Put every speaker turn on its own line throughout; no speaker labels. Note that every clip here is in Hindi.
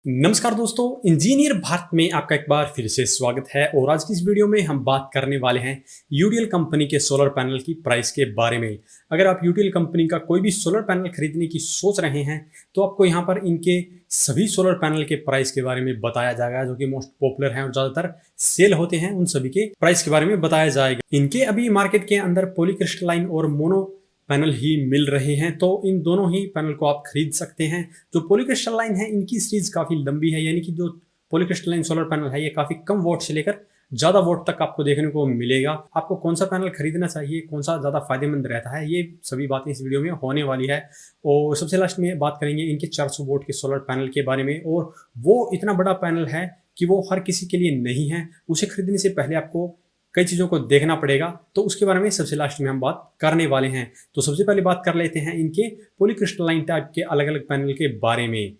नमस्कार दोस्तों, इंजीनियर भारत में आपका एक बार फिर से स्वागत है। और आज की इस वीडियो में हम बात करने वाले हैं यूटीएल कंपनी के सोलर पैनल की प्राइस के बारे में। अगर आप यूटीएल कंपनी का कोई भी सोलर पैनल खरीदने की सोच रहे हैं तो आपको यहाँ पर इनके सभी सोलर पैनल के प्राइस के बारे में बताया जाएगा, जो कि मोस्ट पॉपुलर हैं और ज़्यादातर सेल होते हैं। उन सभी के प्राइस के बारे में बताया जाएगा। इनके अभी मार्केट के अंदर पॉलीक्रिस्टलाइन और मोनो पैनल ही मिल रहे हैं, तो इन दोनों ही पैनल को आप खरीद सकते हैं। जो पॉलीक्रिस्टलाइन है इनकी सीरीज काफ़ी लंबी है, यानी कि जो पॉलीक्रिस्टलाइन सोलर पैनल है ये काफ़ी कम वोट से लेकर ज़्यादा वोट तक आपको देखने को मिलेगा। आपको कौन सा पैनल खरीदना चाहिए, कौन सा ज़्यादा फायदेमंद रहता है, ये सभी बातें इस वीडियो में होने वाली है। और सबसे लास्ट में बात करेंगे इनके 400 वोट के सोलर पैनल के बारे में। और वो इतना बड़ा पैनल है कि वो हर किसी के लिए नहीं है। उसे खरीदने से पहले आपको कई चीज़ों को देखना पड़ेगा, तो उसके बारे में सबसे लास्ट में हम बात करने वाले हैं। तो सबसे पहले बात कर लेते हैं इनके पॉलीक्रिस्टलाइन टाइप के अलग अलग पैनल के बारे में।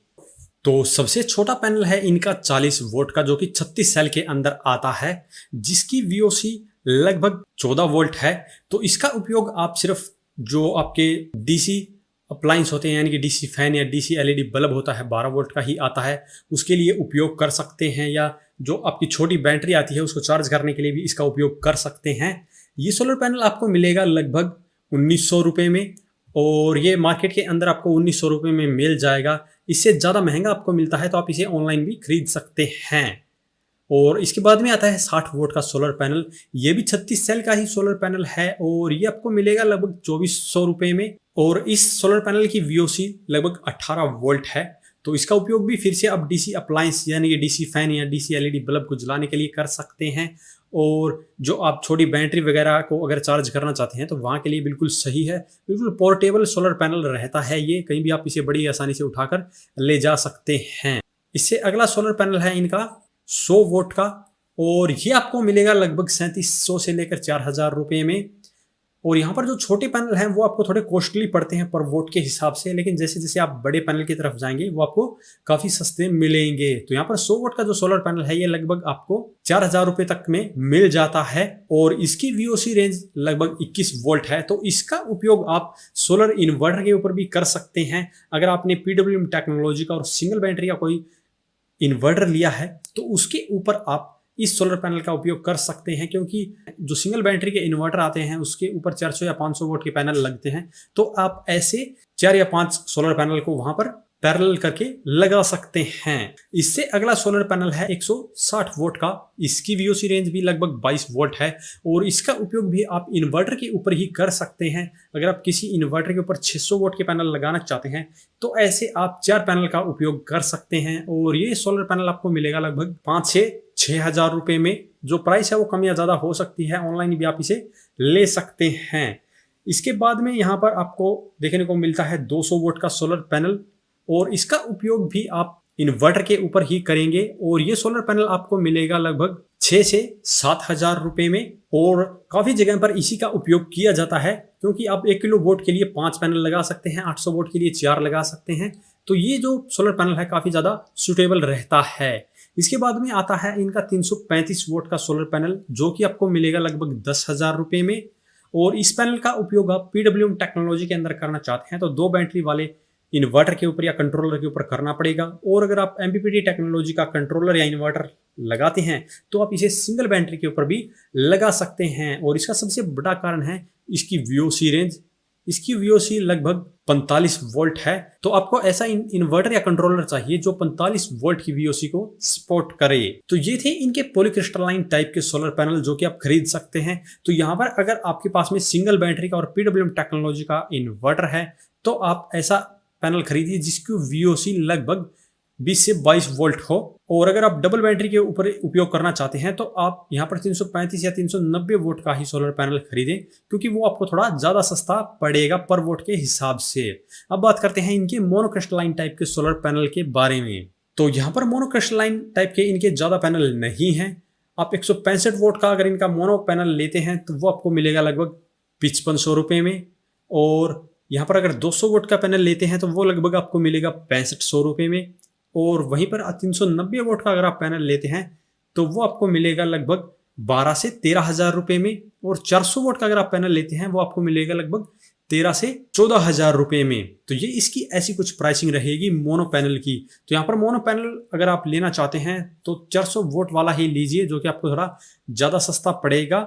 तो सबसे छोटा पैनल है इनका 40 वोल्ट का, जो कि 36 सेल के अंदर आता है, जिसकी VOC लगभग 14 वोल्ट है। तो इसका उपयोग आप सिर्फ जो आपके DC अप्लाइंस होते हैं, यानी कि DC फैन या DC LED बल्ब होता है 12 वोल्ट का ही आता है, उसके लिए उपयोग कर सकते हैं। या जो आपकी छोटी बैटरी आती है उसको चार्ज करने के लिए भी इसका उपयोग कर सकते हैं। ये सोलर पैनल आपको मिलेगा लगभग 1900 रुपये में, और ये मार्केट के अंदर आपको 1900 रुपये में मिल जाएगा। इससे ज़्यादा महंगा आपको मिलता है तो आप इसे ऑनलाइन भी खरीद सकते हैं। और इसके बाद में आता है 60 वोट का सोलर पैनल। ये भी 36 सेल का ही सोलर पैनल है और ये आपको मिलेगा लगभग 2400 रुपये में। और इस सोलर पैनल की VOC लगभग 18 वोल्ट है। तो इसका उपयोग भी फिर से आप DC अप्लायंस यानी कि DC फैन या DC LED बल्ब को जलाने के लिए कर सकते हैं। और जो आप छोटी बैटरी वगैरह को अगर चार्ज करना चाहते हैं तो वहाँ के लिए बिल्कुल सही है। बिल्कुल पोर्टेबल सोलर पैनल रहता है ये, कहीं भी आप इसे बड़ी आसानी से उठाकर ले जा सकते हैं। इससे अगला सोलर पैनल है इनका 100 वोट का, और ये आपको मिलेगा लगभग 3700 से लेकर 4000 रुपये में। और यहाँ पर जो छोटे पैनल हैं वो आपको थोड़े कॉस्टली पड़ते हैं पर वोट के हिसाब से, लेकिन जैसे जैसे आप बड़े पैनल की तरफ जाएंगे वो आपको काफ़ी सस्ते मिलेंगे। तो यहाँ पर 100 वोट का जो सोलर पैनल है ये लगभग आपको 4000 रुपये तक में मिल जाता है, और इसकी VOC रेंज लगभग 21 वोल्ट है। तो इसका उपयोग आप सोलर इन्वर्टर के ऊपर भी कर सकते हैं। अगर आपने PWM टेक्नोलॉजी का और सिंगल बैटरी का कोई इन्वर्टर लिया है तो उसके ऊपर आप इस सोलर पैनल का उपयोग कर सकते हैं, क्योंकि जो सिंगल बैटरी के इन्वर्टर आते हैं उसके ऊपर 400 या 500 वोट के पैनल लगते हैं। तो आप ऐसे 4 या 5 सोलर पैनल को वहां पर पैरेलल करके लगा सकते हैं। इससे अगला सोलर पैनल है 160 वोट का। इसकी VOC रेंज भी लगभग 22 वोल्ट है, और इसका उपयोग भी आप इन्वर्टर के ऊपर ही कर सकते हैं। अगर आप किसी इन्वर्टर के ऊपर 600 वोट के पैनल लगाना चाहते हैं तो ऐसे आप 4 पैनल का उपयोग कर सकते हैं। और ये सोलर पैनल आपको मिलेगा लगभग 5 से 6000 रुपये में। जो प्राइस है वो कम या ज़्यादा हो सकती है, ऑनलाइन भी आप इसे ले सकते हैं। इसके बाद में यहाँ पर आपको देखने को मिलता है 200 वोट का सोलर पैनल, और इसका उपयोग भी आप इन्वर्टर के ऊपर ही करेंगे। और ये सोलर पैनल आपको मिलेगा लगभग 6 से 7000 रुपये में। और काफ़ी जगह पर इसी का उपयोग किया जाता है, क्योंकि आप 1 किलो वोट के लिए 5 पैनल लगा सकते हैं, 800 वोट के लिए 4 लगा सकते हैं। तो ये जो सोलर पैनल है काफ़ी ज़्यादा सूटेबल रहता है। इसके बाद में आता है इनका 335 वोट का सोलर पैनल, जो कि आपको मिलेगा लगभग 10,000 रुपये में। और इस पैनल का उपयोग आप PWM टेक्नोलॉजी के अंदर करना चाहते हैं तो 2 बैटरी वाले इन्वर्टर के ऊपर या कंट्रोलर के ऊपर करना पड़ेगा। और अगर आप MPPT टेक्नोलॉजी का कंट्रोलर या इन्वर्टर लगाते हैं तो आप इसे सिंगल बैटरी के ऊपर भी लगा सकते हैं। और इसका सबसे बड़ा कारण है इसकी VOC रेंज। इसकी VOC लगभग 45 वोल्ट है। तो आपको ऐसा इन्वर्टर या कंट्रोलर चाहिए जो 45 वोल्ट की VOC को सपोर्ट करे। तो ये थे इनके पॉलीक्रिस्टलाइन टाइप के सोलर पैनल जो कि आप खरीद सकते हैं। तो यहाँ पर अगर आपके पास में सिंगल बैटरी का और PWM टेक्नोलॉजी का इन्वर्टर है तो आप ऐसा पैनल खरीदिए जिसकी VOC लगभग 20 से 22 वोल्ट हो। और अगर आप डबल बैटरी के ऊपर उपयोग करना चाहते हैं तो आप यहाँ पर 335 या 390 वोट का ही सोलर पैनल खरीदें, क्योंकि वो आपको थोड़ा ज़्यादा सस्ता पड़ेगा पर वोट के हिसाब से। अब बात करते हैं इनके मोनोक्रिस्टलाइन टाइप के सोलर पैनल के बारे में। तो यहाँ पर मोनोक्रिस्टलाइन टाइप के इनके ज़्यादा पैनल नहीं हैं। आप 165 वोट का अगर इनका मोनो पैनल लेते हैं तो वो आपको मिलेगा लगभग 5500 रुपये में। और यहाँ पर अगर 200 वोट का पैनल लेते हैं तो वो लगभग आपको मिलेगा 6500 रुपये में। और वहीं पर 390 वोट का अगर आप पैनल लेते हैं तो वो आपको मिलेगा लगभग 12 से 13,000 रुपये में। और 400 वोट का अगर आप पैनल लेते हैं वो आपको मिलेगा लगभग 13 से 14 हजार रुपये में। तो ये इसकी ऐसी कुछ प्राइसिंग रहेगी मोनो पैनल की। तो यहाँ पर मोनो पैनल अगर आप लेना चाहते हैं तो 400 वोट वाला ही लीजिए, जो कि आपको थोड़ा ज़्यादा सस्ता पड़ेगा।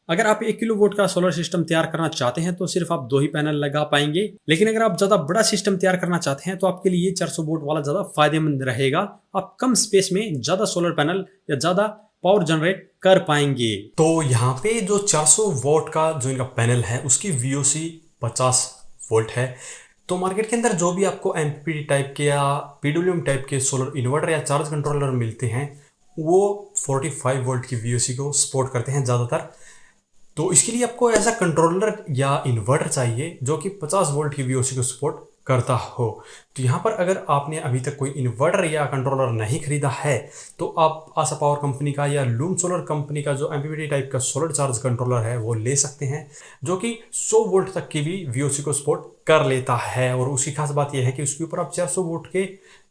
अगर आप 1 किलो वोट का सोलर सिस्टम तैयार करना चाहते हैं तो सिर्फ आप 2 ही पैनल लगा पाएंगे। लेकिन अगर आप ज़्यादा बड़ा सिस्टम तैयार करना चाहते हैं तो आपके लिए 400 वोट वाला ज़्यादा फायदेमंद रहेगा। आप कम स्पेस में ज़्यादा सोलर पैनल या ज़्यादा पावर जनरेट कर पाएंगे। तो यहाँ पे जो 400 वोट का जो इनका पैनल है उसकी VOC 50 वोल्ट है। तो मार्केट के अंदर जो भी आपको MPPT टाइप के या PWM टाइप के सोलर इन्वर्टर या चार्ज कंट्रोलर मिलते हैं वो 45 वोल्ट की VOC को सपोर्ट करते हैं ज़्यादातर। तो इसके लिए आपको ऐसा कंट्रोलर या इन्वर्टर चाहिए जो कि 50 वोल्ट की VOC को सपोर्ट करता हो। तो यहाँ पर अगर आपने अभी तक कोई इन्वर्टर या कंट्रोलर नहीं खरीदा है तो आप आशा पावर कंपनी का या लूम सोलर कंपनी का जो MPPT टाइप का सोलर चार्ज कंट्रोलर है वो ले सकते हैं, जो कि 100 वोल्ट तक की भी VOC को सपोर्ट कर लेता है। और उसकी खास बात यह है कि उसके ऊपर आप 400 वोल्ट के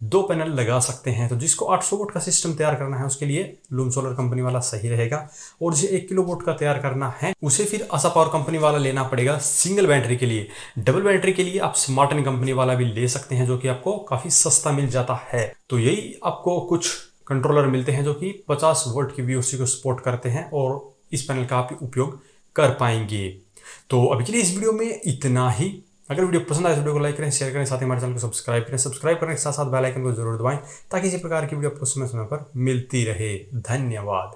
2 पैनल लगा सकते हैं। तो जिसको 800 वोल्ट का सिस्टम तैयार करना है उसके लिए लूम सोलर कंपनी वाला सही रहेगा, और जिसे 1 किलो वोट का तैयार करना है उसे फिर आशा पावर कंपनी वाला लेना पड़ेगा सिंगल बैटरी के लिए। डबल बैटरी के लिए आप स्मार्टन कंपनी वाला भी ले सकते हैं, जो कि आपको काफी सस्ता मिल जाता है। तो यही आपको कुछ कंट्रोलर मिलते हैं जो कि 50 वोल्ट की VOC को सपोर्ट करते हैं और इस पैनल का आप उपयोग कर पाएंगे। तो अभी के लिए इस वीडियो में इतना ही। अगर वीडियो पसंद आए तो वीडियो को लाइक करें, शेयर करें, साथ ही हमारे चैनल को सब्सक्राइब करें। सब्सक्राइब करने के साथ साथ बेल आइकन को जरूर दबाएं ताकि इसी प्रकार की वीडियो आपको समय समय पर मिलती रहे। धन्यवाद।